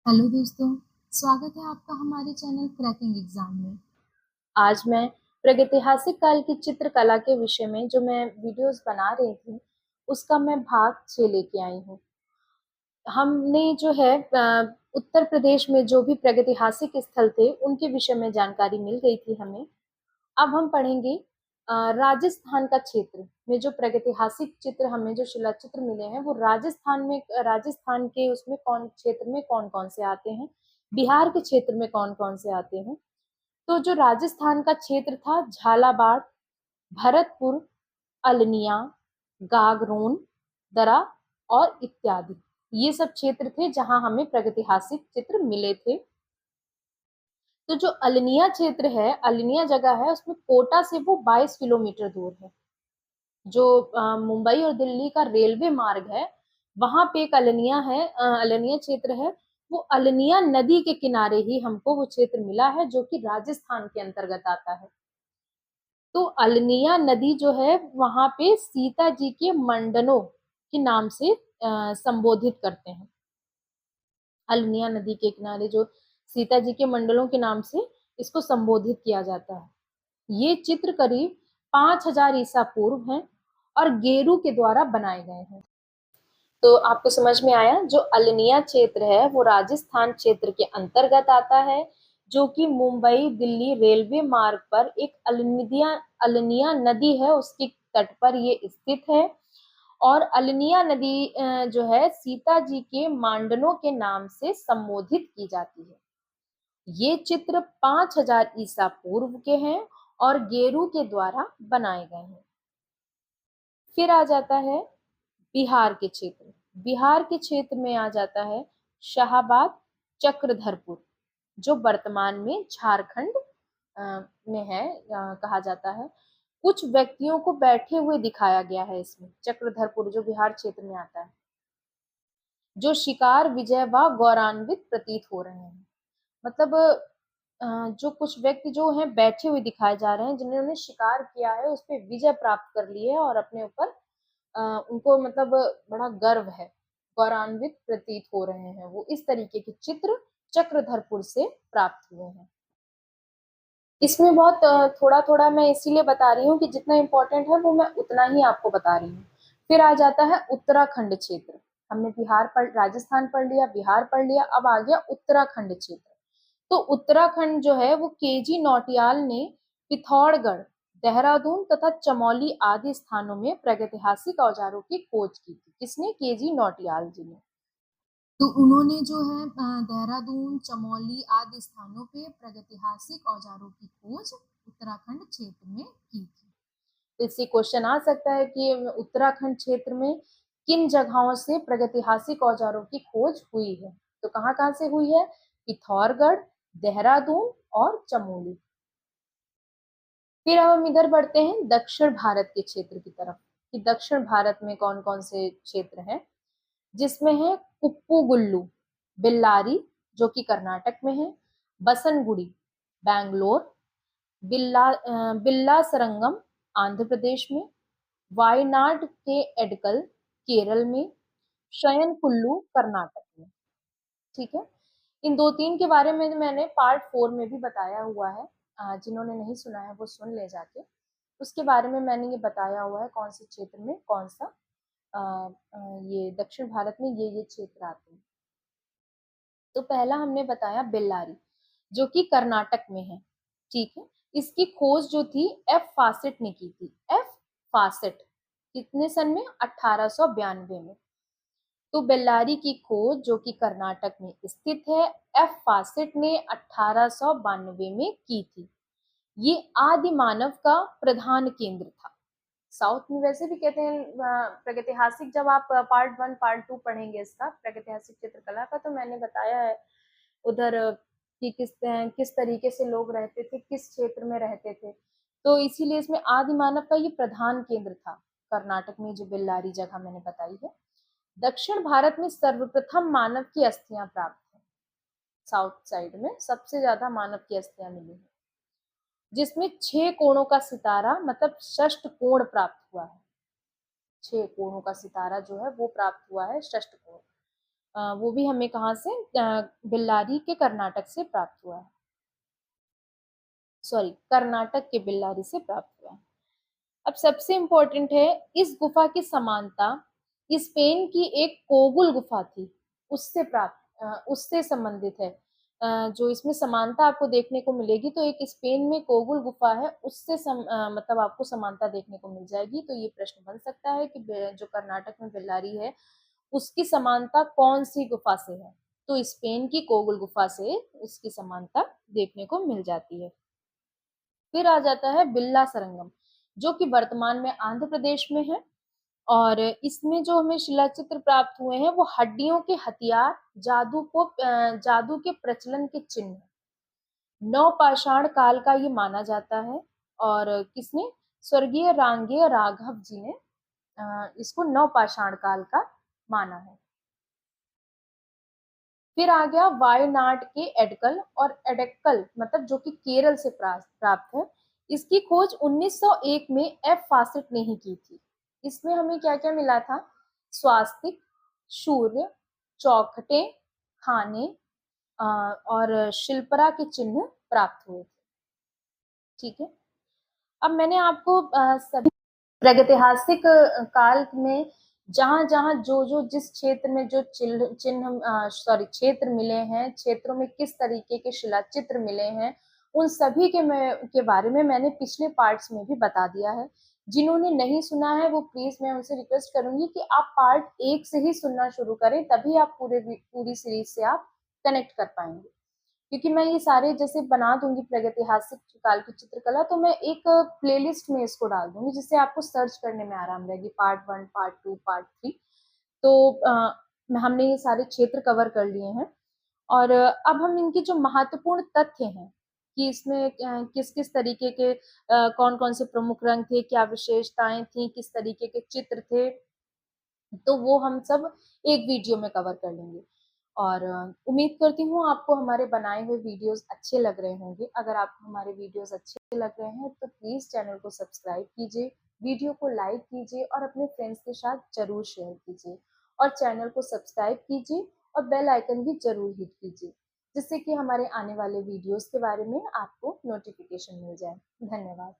Hello दोस्तों, स्वागत है आपका हमारे चैनल क्रैकिंग एग्जाम में। आज मैं प्रागैतिहासिक काल की चित्रकला के विषय में जो मैं वीडियोस बना रही थी उसका मैं भाग 6 लेके आई हूँ। हमने जो है उत्तर प्रदेश में जो भी प्रागैतिहासिक स्थल थे उनके विषय में जानकारी मिल गई थी हमें। अब हम पढ़ेंगे राजस्थान का क्षेत्र में जो प्रागैतिहासिक चित्र हमें जो शिला चित्र मिले हैं वो राजस्थान के उसमें कौन क्षेत्र में कौन कौन से आते हैं, बिहार के क्षेत्र में कौन कौन से आते हैं। तो जो राजस्थान का क्षेत्र था झालावाड़, भरतपुर, अलनिया, गागरोन, दरा और इत्यादि, ये सब क्षेत्र थे जहां हमें प्रागैतिहासिक चित्र मिले थे। तो जो अलनिया क्षेत्र है, अलनिया जगह है, उसमें कोटा से वो 22 किलोमीटर दूर है। जो मुंबई और दिल्ली का रेलवे मार्ग है वहां पे एक अलनिया है, अलनिया क्षेत्र है। वो अलनिया नदी के किनारे ही हमको वो क्षेत्र मिला है जो कि राजस्थान के अंतर्गत आता है। तो अलनिया नदी जो है वहां पे सीता जी के मंडनों के नाम से संबोधित करते हैं। अलनिया नदी के किनारे जो सीता जी के मंडलों के नाम से इसको संबोधित किया जाता है। ये चित्र करीब 5000 ईसा पूर्व है और गेरू के द्वारा बनाए गए हैं। तो आपको समझ में आया, जो अलनिया क्षेत्र है वो राजस्थान क्षेत्र के अंतर्गत आता है, जो कि मुंबई दिल्ली रेलवे मार्ग पर एक अलनिया नदी है उसके तट पर ये स्थित है। और अलनिया नदी जो है सीता जी के मांडनों के नाम से संबोधित की जाती है। ये चित्र 5000 ईसा पूर्व के हैं और गेरू के द्वारा बनाए गए हैं। फिर आ जाता है बिहार के क्षेत्र। बिहार के क्षेत्र में आ जाता है शाहाबाद, चक्रधरपुर, जो वर्तमान में झारखंड में है, कहा जाता है। कुछ व्यक्तियों को बैठे हुए दिखाया गया है इसमें, चक्रधरपुर जो बिहार क्षेत्र में आता है, जो शिकार विजय व गौरवान्वित प्रतीत हो रहे हैं। मतलब जो कुछ व्यक्ति जो हैं बैठे हुए दिखाए जा रहे हैं जिन्होंने शिकार किया है उस पर विजय प्राप्त कर ली है और अपने ऊपर उनको मतलब बड़ा गर्व है, गौरवान्वित प्रतीत हो रहे हैं। वो इस तरीके के चित्र चक्रधरपुर से प्राप्त हुए हैं। इसमें बहुत थोड़ा थोड़ा मैं इसीलिए बता रही हूँ कि जितना इम्पोर्टेंट है वो मैं उतना ही आपको बता रही हूँ। फिर आ जाता है उत्तराखंड क्षेत्र। हमने राजस्थान पढ़ लिया, बिहार पढ़ लिया, अब आ गया उत्तराखंड क्षेत्र। तो उत्तराखंड जो है वो केजी नौटियाल ने पिथौरागढ़, देहरादून तथा चमोली आदि स्थानों में प्रागैतिहासिक औजारों की खोज की थी। किसने? केजी नौटियाल जी ने। तो उन्होंने जो है देहरादून, चमोली आदि स्थानों पे प्रागैतिहासिक औजारों की खोज उत्तराखंड क्षेत्र में की थी। इससे क्वेश्चन आ सकता है कि उत्तराखंड क्षेत्र में किन जगहों से प्रागैतिहासिक औजारों की खोज हुई है। तो कहाँ कहाँ से हुई है? पिथौरागढ़, देहरादून और चमोली। फिर अब हम इधर बढ़ते हैं दक्षिण भारत के क्षेत्र की तरफ, कि दक्षिण भारत में कौन कौन से क्षेत्र हैं। जिसमें है कुप्पू बिल्लारी, जो कि कर्नाटक में है, बसनगुड़ी बैंगलोर, बिल्ला सरंगम आंध्र प्रदेश में, वायनाड के एडकल केरल में, शयनकुल्लू कर्नाटक में। ठीक है। इन दो तीन के बारे में मैंने पार्ट 4 में भी बताया हुआ है, जिन्होंने नहीं सुना है वो सुन ले जाके। उसके बारे में मैंने ये बताया हुआ है कौन से क्षेत्र में कौन सा ये दक्षिण भारत में ये क्षेत्र आते हैं। तो पहला हमने बताया बेल्लारी, जो कि कर्नाटक में है। ठीक है। इसकी खोज जो थी एफ फासेट ने की थी। एफ फासेट कितने सन में? 1892 में। तो बेल्लारी की खोज जो कि कर्नाटक में स्थित है, एफ फासेट ने 1892 में की थी। ये आदि मानव का प्रधान केंद्र था। साउथ में वैसे भी कहते हैं प्रागैतिहासिक, जब आप पार्ट 1 पार्ट 2 पढ़ेंगे इसका प्रागैतिहासिक चित्रकला का, तो मैंने बताया है उधर कि किस तरीके से लोग रहते थे, किस क्षेत्र में रहते थे। तो इसीलिए इसमें आदि मानव का ये प्रधान केंद्र था कर्नाटक में, जो बेल्लारी जगह मैंने बताई है। दक्षिण भारत में सर्वप्रथम मानव की अस्थियां प्राप्त है। साउथ साइड में सबसे ज्यादा मानव की अस्थियां मिली है, जिसमें 6 कोणों का सितारा मतलब षष्ठ कोण प्राप्त हुआ है। 6 कोणों का सितारा जो है वो प्राप्त हुआ है, षष्ठ कोण। वो भी हमें कहाँ से, बेल्लारी के कर्नाटक से प्राप्त हुआ है, सॉरी कर्नाटक के बेल्लारी से प्राप्त हुआ है। अब सबसे इम्पोर्टेंट है, इस गुफा की समानता स्पेन की एक कोगुल गुफा थी उससे उससे संबंधित है। जो इसमें समानता आपको देखने को मिलेगी, तो एक स्पेन में कोगुल गुफा है उससे मतलब आपको समानता देखने को मिल जाएगी। तो ये प्रश्न बन सकता है कि जो कर्नाटक में बेल्लारी है उसकी समानता कौन सी गुफा से है, तो स्पेन की कोगुल गुफा से इसकी समानता देखने को मिल जाती है। फिर आ जाता है बिल्ला सरंगम, जो कि वर्तमान में आंध्र प्रदेश में है। और इसमें जो हमें शिलाचित्र प्राप्त हुए हैं वो हड्डियों के हथियार, जादू के प्रचलन के चिन्ह, नवपाषाण काल का ये माना जाता है। और किसने, स्वर्गीय रांगेय राघव जी ने इसको नवपाषाण काल का माना है। फिर आ गया वायनाड के एडकल और एडेक्कल, मतलब जो कि केरल से प्राप्त है। इसकी खोज 1901 में एफ फासेट ने ही की थी। इसमें हमें क्या क्या मिला था, स्वास्तिक, सूर्य, चौखटे, खाने और शिल्परा के चिन्ह प्राप्त हुए थे। ठीक है, अब मैंने आपको सभी प्रागैतिहासिक काल में जहां जहां जो जिस क्षेत्र में जो चिन्ह क्षेत्र मिले हैं, क्षेत्रों में किस तरीके के शिलाचित्र मिले हैं, उन सभी के बारे में मैंने पिछले पार्ट्स में भी बता दिया है। जिन्होंने नहीं सुना है वो प्लीज, मैं उनसे रिक्वेस्ट करूंगी कि आप पार्ट 1 से ही सुनना शुरू करें, तभी आप पूरी सीरीज से आप कनेक्ट कर पाएंगे। क्योंकि मैं ये सारे जैसे बना दूंगी प्रागैतिहासिक काल की चित्रकला, तो मैं एक प्लेलिस्ट में इसको डाल दूंगी जिससे आपको सर्च करने में आराम रहेगी, पार्ट 1, पार्ट 2, पार्ट 3। तो हमने ये सारे क्षेत्र कवर कर लिए हैं। और अब हम इनके जो महत्वपूर्ण तथ्य हैं कि इसमें किस किस तरीके के कौन कौन से प्रमुख रंग थे, क्या विशेषताएं थी, किस तरीके के चित्र थे, तो वो हम सब एक वीडियो में कवर कर लेंगे। और उम्मीद करती हूँ आपको हमारे बनाए हुए वीडियोस अच्छे लग रहे होंगे। अगर आपको हमारे वीडियोस अच्छे लग रहे हैं तो प्लीज़ चैनल को सब्सक्राइब कीजिए, वीडियो को लाइक कीजिए और अपने फ्रेंड्स के साथ ज़रूर शेयर कीजिए। और चैनल को सब्सक्राइब कीजिए और बेल आइकन भी ज़रूर हिट कीजिए, जिससे कि हमारे आने वाले वीडियोस के बारे में आपको नोटिफिकेशन मिल जाए। धन्यवाद।